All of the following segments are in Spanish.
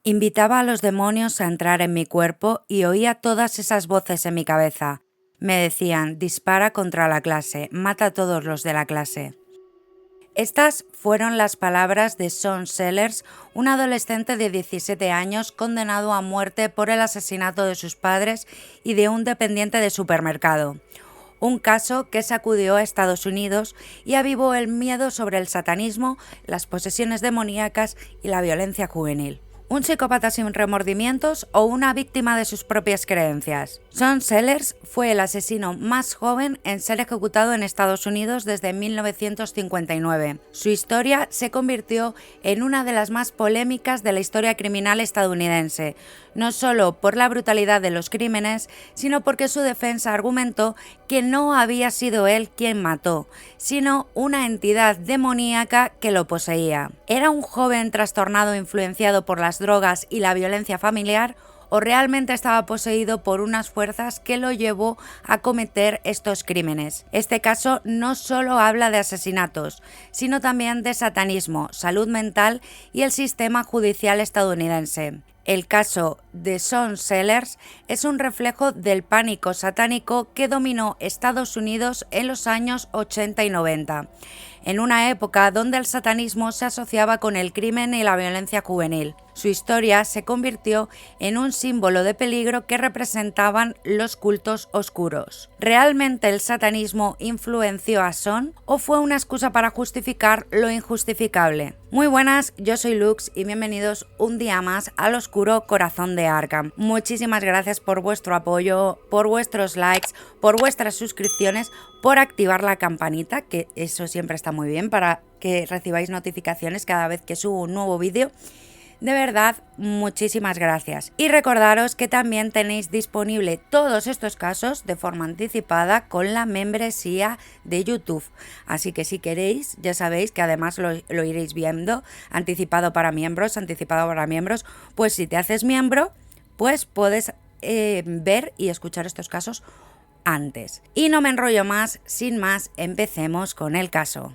Invitaba a los demonios a entrar en mi cuerpo y oía todas esas voces en mi cabeza. Me decían, dispara contra la clase, mata a todos los de la clase. Estas fueron las palabras de Sean Sellers, un adolescente de 17 años condenado a muerte por el asesinato de sus padres y de un dependiente de supermercado. Un caso que sacudió a Estados Unidos y avivó el miedo sobre el satanismo, las posesiones demoníacas y la violencia juvenil. ¿Un psicópata sin remordimientos o una víctima de sus propias creencias? Sean Sellers fue el asesino más joven en ser ejecutado en Estados Unidos desde 1959. Su historia se convirtió en una de las más polémicas de la historia criminal estadounidense, no solo por la brutalidad de los crímenes, sino porque su defensa argumentó que no había sido él quien mató, sino una entidad demoníaca que lo poseía. ¿Era un joven trastornado influenciado por las drogas y la violencia familiar, o realmente estaba poseído por unas fuerzas que lo llevó a cometer estos crímenes? Este caso no solo habla de asesinatos, sino también de satanismo, salud mental y el sistema judicial estadounidense. El caso de Sean Sellers es un reflejo del pánico satánico que dominó Estados Unidos en los años 80 y 90, en una época donde el satanismo se asociaba con el crimen y la violencia juvenil. Su historia se convirtió en un símbolo de peligro que representaban los cultos oscuros. ¿Realmente el satanismo influenció a Sean o fue una excusa para justificar lo injustificable? Muy buenas, yo soy Lux y bienvenidos un día más al oscuro corazón de Arkham. Muchísimas gracias por vuestro apoyo, por vuestros likes, por vuestras suscripciones, por activar la campanita, que eso siempre está muy bien para que recibáis notificaciones cada vez que subo un nuevo vídeo. De verdad, muchísimas gracias. Y recordaros que también tenéis disponible todos estos casos de forma anticipada con la membresía de YouTube. Así que si queréis, ya sabéis que además lo iréis viendo anticipado para miembros, pues si te haces miembro, pues puedes ver y escuchar estos casos antes. Y no me enrollo más, sin más, empecemos con el caso.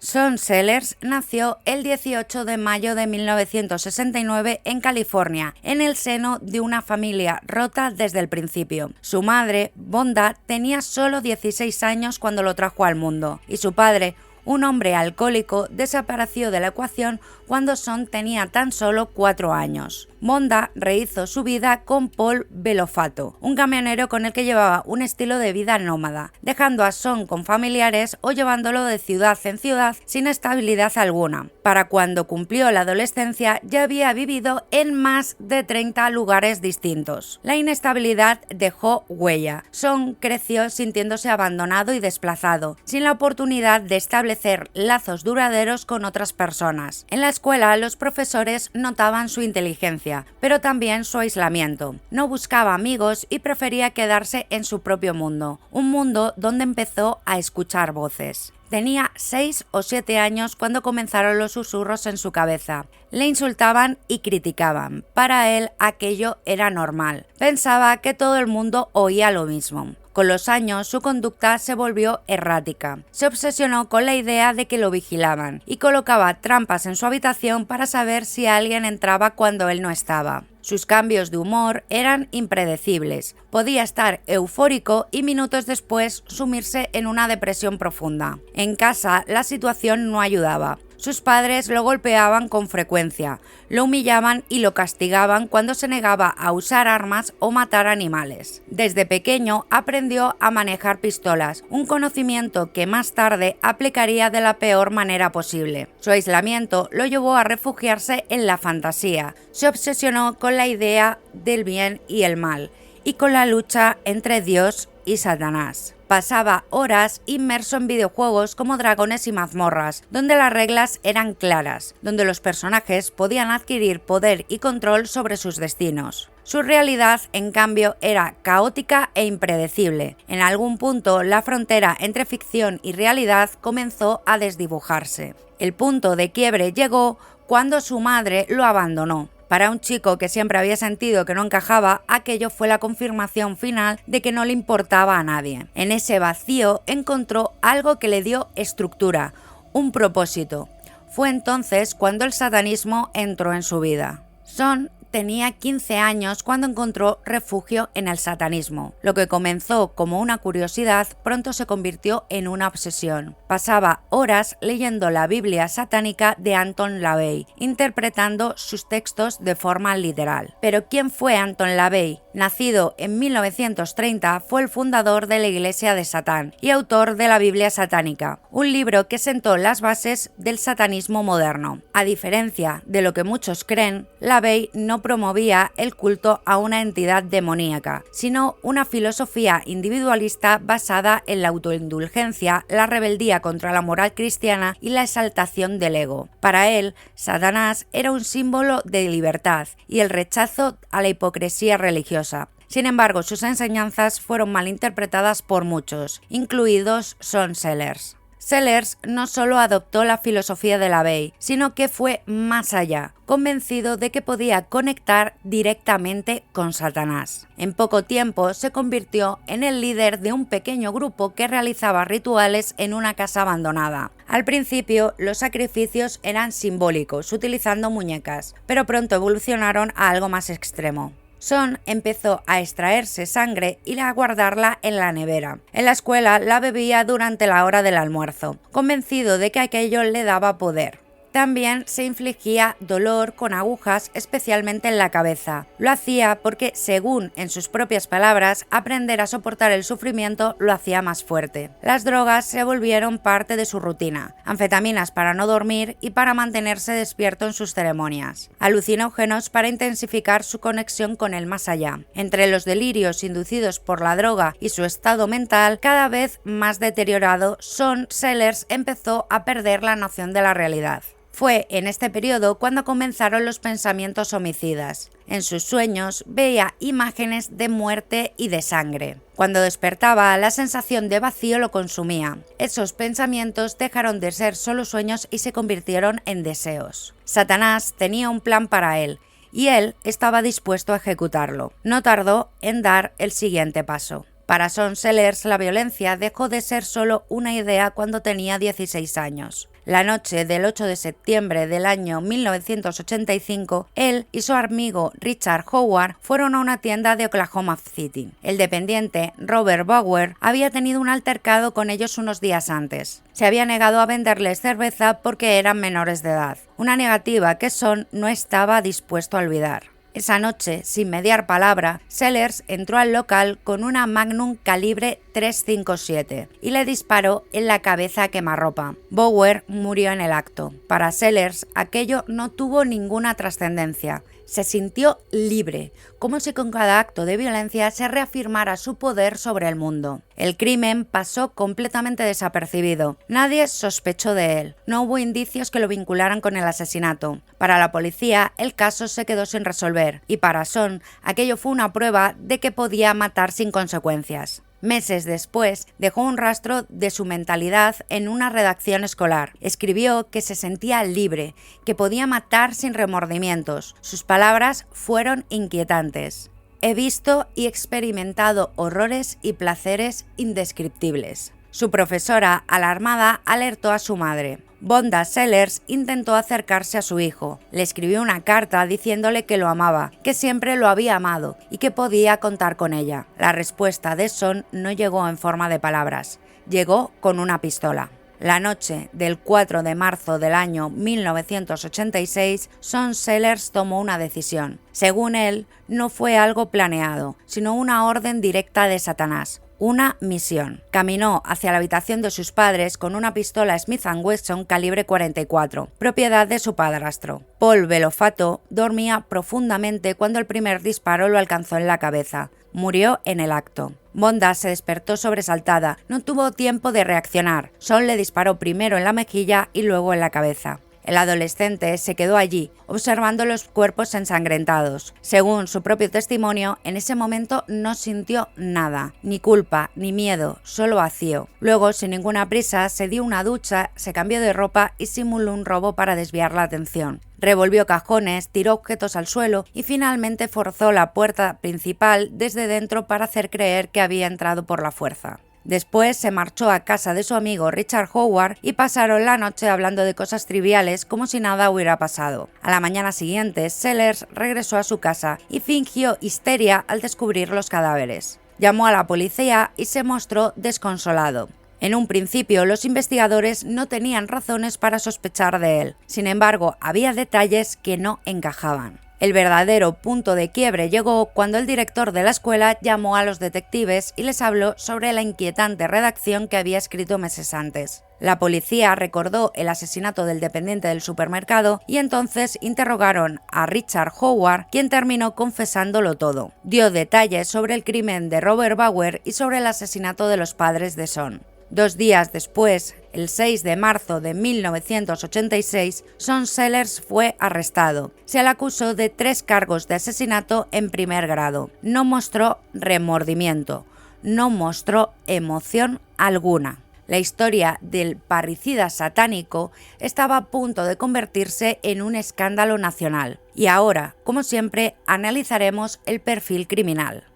Sean Sellers nació el 18 de mayo de 1969 en California, en el seno de una familia rota desde el principio. Su madre, Vonda, tenía solo 16 años cuando lo trajo al mundo, y su padre, un hombre alcohólico, desapareció de la ecuación cuando Sean tenía tan solo 4 años. Vonda rehizo su vida con Paul Belofato, un camionero con el que llevaba un estilo de vida nómada, dejando a Sean con familiares o llevándolo de ciudad en ciudad sin estabilidad alguna. Para cuando cumplió la adolescencia ya había vivido en más de 30 lugares distintos. La inestabilidad dejó huella. Sean creció sintiéndose abandonado y desplazado, sin la oportunidad de establecer lazos duraderos con otras personas. En la escuela los profesores notaban su inteligencia, pero también su aislamiento. No buscaba amigos y prefería quedarse en su propio mundo, un mundo donde empezó a escuchar voces. Tenía 6 o 7 años cuando comenzaron los susurros en su cabeza. Le insultaban y criticaban. Para él aquello era normal. Pensaba que todo el mundo oía lo mismo. Con los años su conducta se volvió errática. Se obsesionó con la idea de que lo vigilaban y colocaba trampas en su habitación para saber si alguien entraba cuando él no estaba. Sus cambios de humor eran impredecibles. Podía estar eufórico y minutos después sumirse en una depresión profunda. En casa la situación no ayudaba. Sus padres lo golpeaban con frecuencia, lo humillaban y lo castigaban cuando se negaba a usar armas o matar animales. Desde pequeño aprendió a manejar pistolas, un conocimiento que más tarde aplicaría de la peor manera posible. Su aislamiento lo llevó a refugiarse en la fantasía. Se obsesionó con la idea del bien y el mal, y con la lucha entre Dios y Satanás. Pasaba horas inmerso en videojuegos como Dragones y Mazmorras, donde las reglas eran claras, donde los personajes podían adquirir poder y control sobre sus destinos. Su realidad, en cambio, era caótica e impredecible. En algún punto, la frontera entre ficción y realidad comenzó a desdibujarse. El punto de quiebre llegó cuando su madre lo abandonó. Para un chico que siempre había sentido que no encajaba, aquello fue la confirmación final de que no le importaba a nadie. En ese vacío encontró algo que le dio estructura, un propósito. Fue entonces cuando el satanismo entró en su vida. Son tenía 15 años cuando encontró refugio en el satanismo. Lo que comenzó como una curiosidad pronto se convirtió en una obsesión. Pasaba horas leyendo la Biblia satánica de Anton LaVey, interpretando sus textos de forma literal. Pero ¿quién fue Anton LaVey? Nacido en 1930, fue el fundador de la Iglesia de Satán y autor de la Biblia satánica, un libro que sentó las bases del satanismo moderno. A diferencia de lo que muchos creen, LaVey no promovía el culto a una entidad demoníaca, sino una filosofía individualista basada en la autoindulgencia, la rebeldía contra la moral cristiana y la exaltación del ego. Para él, Satanás era un símbolo de libertad y el rechazo a la hipocresía religiosa. Sin embargo, sus enseñanzas fueron malinterpretadas por muchos, incluidos Son Sellers. Sellers no solo adoptó la filosofía de LaVey, sino que fue más allá, convencido de que podía conectar directamente con Satanás. En poco tiempo se convirtió en el líder de un pequeño grupo que realizaba rituales en una casa abandonada. Al principio, los sacrificios eran simbólicos, utilizando muñecas, pero pronto evolucionaron a algo más extremo. Son empezó a extraerse sangre y a guardarla en la nevera. En la escuela la bebía durante la hora del almuerzo, convencido de que aquello le daba poder. También se infligía dolor con agujas, especialmente en la cabeza. Lo hacía porque, según en sus propias palabras, aprender a soportar el sufrimiento lo hacía más fuerte. Las drogas se volvieron parte de su rutina, anfetaminas para no dormir y para mantenerse despierto en sus ceremonias, alucinógenos para intensificar su conexión con el más allá. Entre los delirios inducidos por la droga y su estado mental cada vez más deteriorado, Son Sellers empezó a perder la noción de la realidad. Fue en este periodo cuando comenzaron los pensamientos homicidas. En sus sueños veía imágenes de muerte y de sangre. Cuando despertaba, la sensación de vacío lo consumía. Esos pensamientos dejaron de ser solo sueños y se convirtieron en deseos. Satanás tenía un plan para él, y él estaba dispuesto a ejecutarlo. No tardó en dar el siguiente paso. Para Son Sellers, la violencia dejó de ser solo una idea cuando tenía 16 años. La noche del 8 de septiembre del año 1985, él y su amigo Richard Howard fueron a una tienda de Oklahoma City. El dependiente Robert Bauer había tenido un altercado con ellos unos días antes. Se había negado a venderles cerveza porque eran menores de edad, una negativa que Son no estaba dispuesto a olvidar. Esa noche, sin mediar palabra, Sellers entró al local con una Magnum calibre .357 y le disparó en la cabeza a quemarropa. Bauer murió en el acto. Para Sellers, aquello no tuvo ninguna trascendencia. Se sintió libre, como si con cada acto de violencia se reafirmara su poder sobre el mundo. El crimen pasó completamente desapercibido. Nadie sospechó de él. No hubo indicios que lo vincularan con el asesinato. Para la policía, el caso se quedó sin resolver, y para Son, aquello fue una prueba de que podía matar sin consecuencias. Meses después, dejó un rastro de su mentalidad en una redacción escolar. Escribió que se sentía libre, que podía matar sin remordimientos. Sus palabras fueron inquietantes. He visto y experimentado horrores y placeres indescriptibles. Su profesora, alarmada, alertó a su madre. Vonda Sellers intentó acercarse a su hijo. Le escribió una carta diciéndole que lo amaba, que siempre lo había amado y que podía contar con ella. La respuesta de Son no llegó en forma de palabras, llegó con una pistola. La noche del 4 de marzo del año 1986, Son Sellers tomó una decisión. Según él, no fue algo planeado, sino una orden directa de Satanás. Una misión. Caminó hacia la habitación de sus padres con una pistola Smith & Wesson calibre .44, propiedad de su padrastro. Paul Belofato dormía profundamente cuando el primer disparo lo alcanzó en la cabeza. Murió en el acto. Vonda se despertó sobresaltada. No tuvo tiempo de reaccionar. Son le disparó primero en la mejilla y luego en la cabeza. El adolescente se quedó allí, observando los cuerpos ensangrentados. Según su propio testimonio, en ese momento no sintió nada, ni culpa, ni miedo, solo vacío. Luego, sin ninguna prisa, se dio una ducha, se cambió de ropa y simuló un robo para desviar la atención. Revolvió cajones, tiró objetos al suelo y finalmente forzó la puerta principal desde dentro para hacer creer que había entrado por la fuerza. Después se marchó a casa de su amigo Richard Howard y pasaron la noche hablando de cosas triviales como si nada hubiera pasado. A la mañana siguiente, Sellers regresó a su casa y fingió histeria al descubrir los cadáveres. Llamó a la policía y se mostró desconsolado. En un principio, los investigadores no tenían razones para sospechar de él. Sin embargo, había detalles que no encajaban. El verdadero punto de quiebre llegó cuando el director de la escuela llamó a los detectives y les habló sobre la inquietante redacción que había escrito meses antes. La policía recordó el asesinato del dependiente del supermercado y entonces interrogaron a Richard Howard, quien terminó confesándolo todo. Dio detalles sobre el crimen de Robert Bauer y sobre el asesinato de los padres de Son. 2 días después, el 6 de marzo de 1986, Son Sellers fue arrestado. Se le acusó de 3 cargos de asesinato en primer grado. No mostró remordimiento, no mostró emoción alguna. La historia del parricida satánico estaba a punto de convertirse en un escándalo nacional. Y ahora, como siempre, analizaremos el perfil criminal.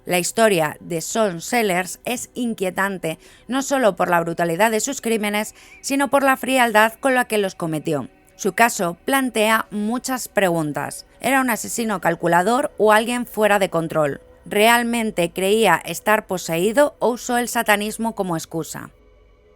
La historia de Son Sellers es inquietante, no solo por la brutalidad de sus crímenes, sino por la frialdad con la que los cometió. Su caso plantea muchas preguntas. ¿Era un asesino calculador o alguien fuera de control? ¿Realmente creía estar poseído o usó el satanismo como excusa?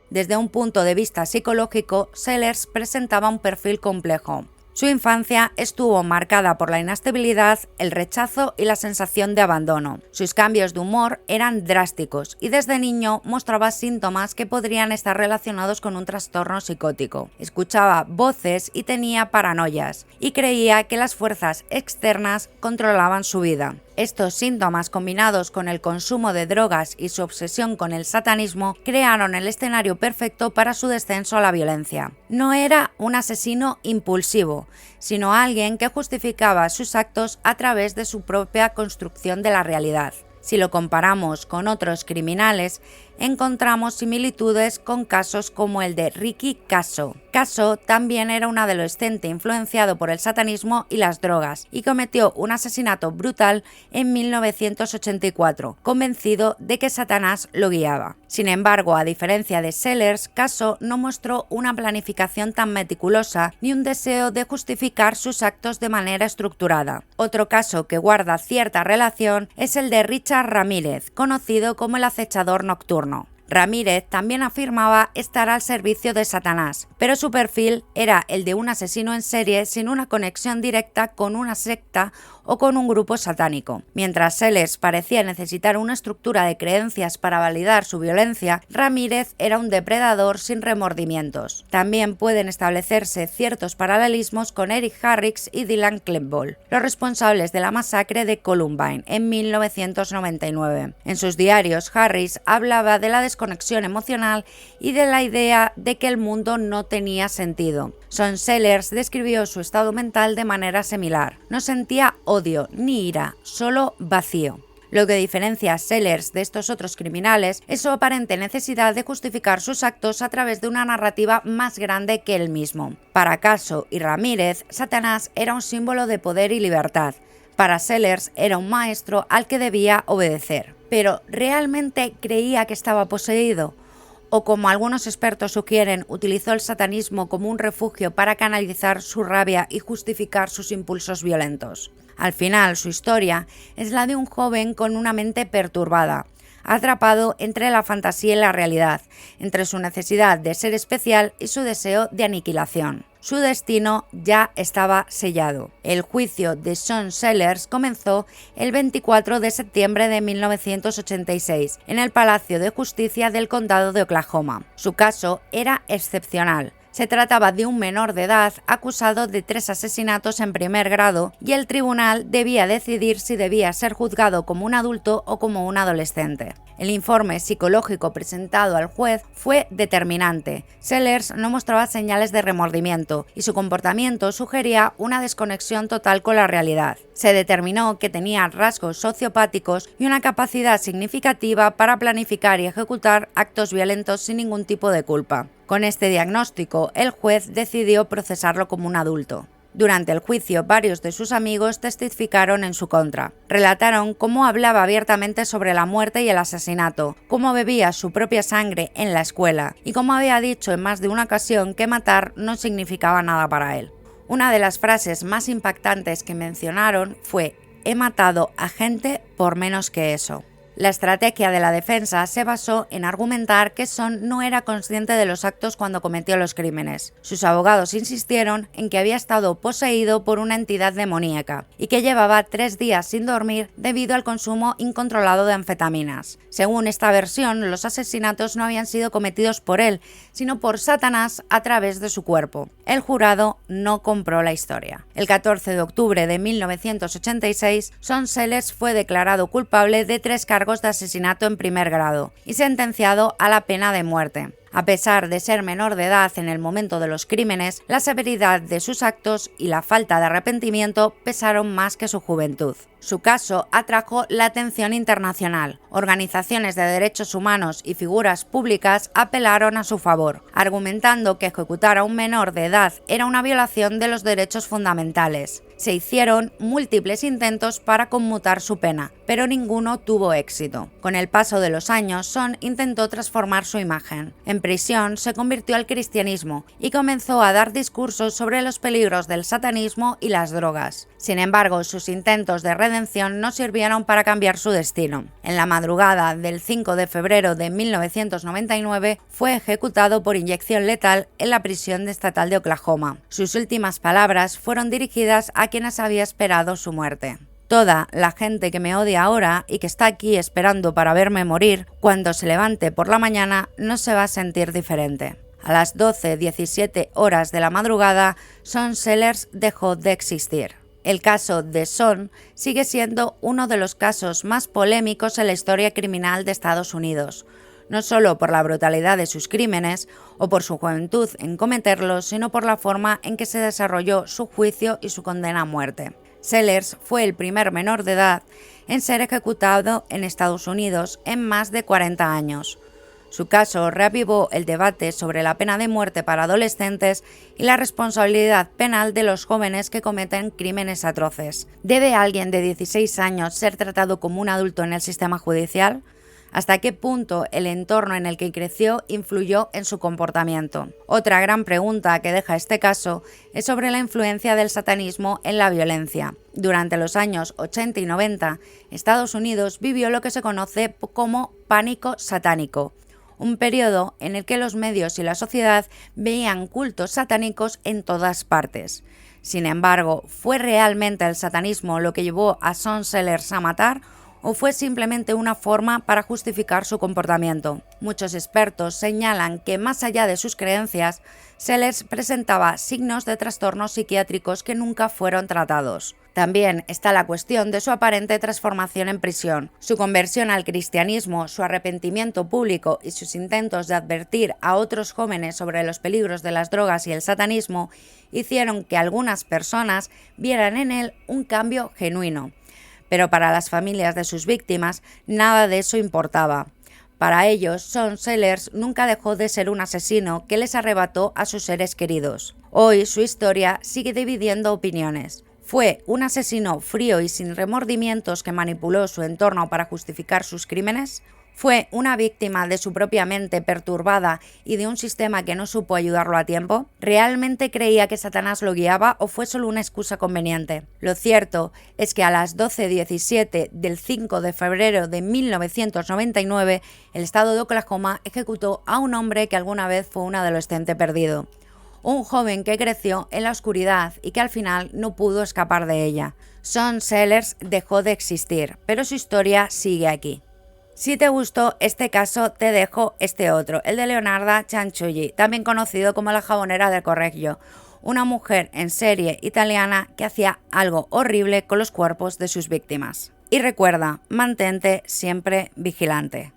Desde un punto de vista psicológico, Sellers presentaba un perfil complejo. Su infancia estuvo marcada por la inestabilidad, el rechazo y la sensación de abandono. Sus cambios de humor eran drásticos y desde niño mostraba síntomas que podrían estar relacionados con un trastorno psicótico. Escuchaba voces y tenía paranoias, y creía que las fuerzas externas controlaban su vida. Estos síntomas, combinados con el consumo de drogas y su obsesión con el satanismo, crearon el escenario perfecto para su descenso a la violencia. No era un asesino impulsivo, sino alguien que justificaba sus actos a través de su propia construcción de la realidad. Si lo comparamos con otros criminales, encontramos similitudes con casos como el de Ricky Kasso. Kasso también era un adolescente influenciado por el satanismo y las drogas y cometió un asesinato brutal en 1984, convencido de que Satanás lo guiaba. Sin embargo, a diferencia de Sellers, Kasso no mostró una planificación tan meticulosa ni un deseo de justificar sus actos de manera estructurada. Otro caso que guarda cierta relación es el de Richard Ramírez, conocido como el acechador nocturno. Ramírez también afirmaba estar al servicio de Satanás, pero su perfil era el de un asesino en serie sin una conexión directa con una secta o con un grupo satánico. Mientras Sellers parecía necesitar una estructura de creencias para validar su violencia, Ramírez era un depredador sin remordimientos. También pueden establecerse ciertos paralelismos con Eric Harris y Dylan Klebold, los responsables de la masacre de Columbine en 1999. En sus diarios, Harris hablaba de la desconexión emocional y de la idea de que el mundo no tenía sentido. Son Sellers describió su estado mental de manera similar. No sentía odio ni ira, solo vacío. Lo que diferencia a Sellers de estos otros criminales es su aparente necesidad de justificar sus actos a través de una narrativa más grande que él mismo. Para Kasso y Ramírez, Satanás era un símbolo de poder y libertad. Para Sellers era un maestro al que debía obedecer. Pero ¿realmente creía que estaba poseído? O, como algunos expertos sugieren, utilizó el satanismo como un refugio para canalizar su rabia y justificar sus impulsos violentos. Al final, su historia es la de un joven con una mente perturbada, atrapado entre la fantasía y la realidad, entre su necesidad de ser especial y su deseo de aniquilación. Su destino ya estaba sellado. El juicio de Son Sellers comenzó el 24 de septiembre de 1986 en el Palacio de Justicia del Condado de Oklahoma. Su caso era excepcional. Se trataba de un menor de edad acusado de 3 asesinatos en primer grado y el tribunal debía decidir si debía ser juzgado como un adulto o como un adolescente. El informe psicológico presentado al juez fue determinante. Sellers no mostraba señales de remordimiento y su comportamiento sugería una desconexión total con la realidad. Se determinó que tenía rasgos sociopáticos y una capacidad significativa para planificar y ejecutar actos violentos sin ningún tipo de culpa. Con este diagnóstico, el juez decidió procesarlo como un adulto. Durante el juicio, varios de sus amigos testificaron en su contra. Relataron cómo hablaba abiertamente sobre la muerte y el asesinato, cómo bebía su propia sangre en la escuela y cómo había dicho en más de una ocasión que matar no significaba nada para él. Una de las frases más impactantes que mencionaron fue: «He matado a gente por menos que eso». La estrategia de la defensa se basó en argumentar que Son no era consciente de los actos cuando cometió los crímenes. Sus abogados insistieron en que había estado poseído por una entidad demoníaca y que llevaba 3 días sin dormir debido al consumo incontrolado de anfetaminas. Según esta versión, los asesinatos no habían sido cometidos por él, sino por Satanás a través de su cuerpo. El jurado no compró la historia. El 14 de octubre de 1986, Son Sellers fue declarado culpable de 3 cargos de asesinato en primer grado y sentenciado a la pena de muerte. A pesar de ser menor de edad en el momento de los crímenes, la severidad de sus actos y la falta de arrepentimiento pesaron más que su juventud. Su caso atrajo la atención internacional. Organizaciones de derechos humanos y figuras públicas apelaron a su favor, argumentando que ejecutar a un menor de edad era una violación de los derechos fundamentales. Se hicieron múltiples intentos para conmutar su pena, pero ninguno tuvo éxito. Con el paso de los años, Son intentó transformar su imagen. En prisión se convirtió al cristianismo y comenzó a dar discursos sobre los peligros del satanismo y las drogas. Sin embargo, sus intentos de redención no sirvieron para cambiar su destino. En la madrugada del 5 de febrero de 1999 fue ejecutado por inyección letal en la prisión estatal de Oklahoma. Sus últimas palabras fueron dirigidas a quienes había esperado su muerte. Toda la gente que me odia ahora y que está aquí esperando para verme morir, cuando se levante por la mañana no se va a sentir diferente. A las 12:17 horas de la madrugada, Son Sellers dejó de existir. El caso de Son sigue siendo uno de los casos más polémicos en la historia criminal de Estados Unidos, no solo por la brutalidad de sus crímenes o por su juventud en cometerlos, sino por la forma en que se desarrolló su juicio y su condena a muerte. Sellers fue el primer menor de edad en ser ejecutado en Estados Unidos en más de 40 años. Su caso reavivó el debate sobre la pena de muerte para adolescentes y la responsabilidad penal de los jóvenes que cometen crímenes atroces. ¿Debe alguien de 16 años ser tratado como un adulto en el sistema judicial? ¿Hasta qué punto el entorno en el que creció influyó en su comportamiento? Otra gran pregunta que deja este caso es sobre la influencia del satanismo en la violencia. Durante los años 80 y 90, Estados Unidos vivió lo que se conoce como pánico satánico, un periodo en el que los medios y la sociedad veían cultos satánicos en todas partes. Sin embargo, ¿fue realmente el satanismo lo que llevó a Son Sellers a matar? ¿O fue simplemente una forma para justificar su comportamiento? Muchos expertos señalan que, más allá de sus creencias, Sellers presentaba signos de trastornos psiquiátricos que nunca fueron tratados. También está la cuestión de su aparente transformación en prisión. Su conversión al cristianismo, su arrepentimiento público y sus intentos de advertir a otros jóvenes sobre los peligros de las drogas y el satanismo hicieron que algunas personas vieran en él un cambio genuino. Pero para las familias de sus víctimas, nada de eso importaba. Para ellos, Son Sellers nunca dejó de ser un asesino que les arrebató a sus seres queridos. Hoy su historia sigue dividiendo opiniones. ¿Fue un asesino frío y sin remordimientos que manipuló su entorno para justificar sus crímenes? ¿Fue una víctima de su propia mente perturbada y de un sistema que no supo ayudarlo a tiempo? ¿Realmente creía que Satanás lo guiaba o fue solo una excusa conveniente? Lo cierto es que a las 12:17 del 5 de febrero de 1999, el estado de Oklahoma ejecutó a un hombre que alguna vez fue un adolescente perdido. Un joven que creció en la oscuridad y que al final no pudo escapar de ella. Son Sellers dejó de existir, pero su historia sigue aquí. Si te gustó este caso, te dejo este otro, el de Leonarda Cianciulli, también conocido como la jabonera del Correggio, una mujer en serie italiana que hacía algo horrible con los cuerpos de sus víctimas. Y recuerda, mantente siempre vigilante.